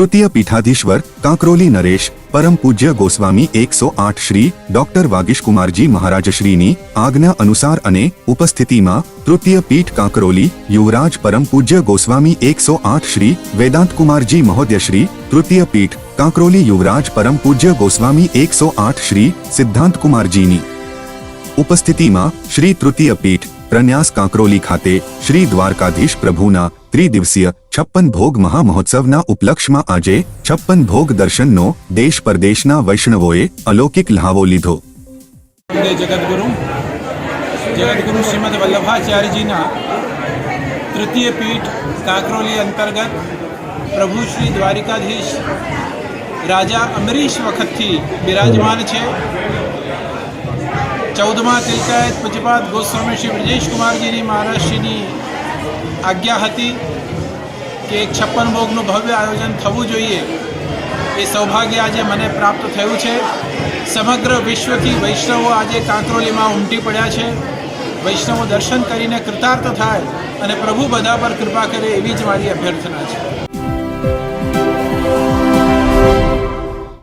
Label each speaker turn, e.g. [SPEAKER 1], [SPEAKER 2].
[SPEAKER 1] तृतीय पीठाधीश्वर कांकरोली नरेश परम पूज्य गोस्वामी 108 श्री डॉक्टर वागीश कुमारजी महाराज श्रीनी आज्ञा अनुसार अने उपस्थितिमां तृतीय पीठ कांकरोली युवराज परम पूज्य गोस्वामी 108 श्री वेदांत कुमारजी महोदय श्री तृतीय पीठ कांकरोली युवराज परम पूज्य गोस्वामी 108 श्री सिद्धांत कुमारजीनी उपस्थितिमां श्री तृतीय पीठ प्रन्यास कांकरोली खाते श्री द्वारकाधीश प्रभुना त्रिदिवसीय 56 भोग महामहोत्सवना उपलक्ष्यमां आजे 56 भोग दर्शननो देश परदेशना वैष्णवोए अलौकिक लहावो लीधो।
[SPEAKER 2] जगद्गुरु श्रीमद वल्लभाचार्य जी तृतीय पीठ कांकरोली अंतर्गत प्रभु श्री द्वारिकाधीश राजा अमरीश वखत थी विराजमान है। 14मा तिलकायत पूज्यपाद गोस्वामी श्री ब्रजेश कुमारजी महाराज श्री आज्ञा हती कि एक 56 भोगનું भव्य आयोजन थवुं जोईए। ए सौभाग्य आज मने प्राप्त थयुं छे। समग्र विश्वथी वैष्णवो आज कांकरोली में उमटी पड्या छे। वैष्णवो दर्शन करीने कृतार्थ थाय अने प्रभु बधा पर कृपा करे एवी ज मारी अभ्यर्थना छे।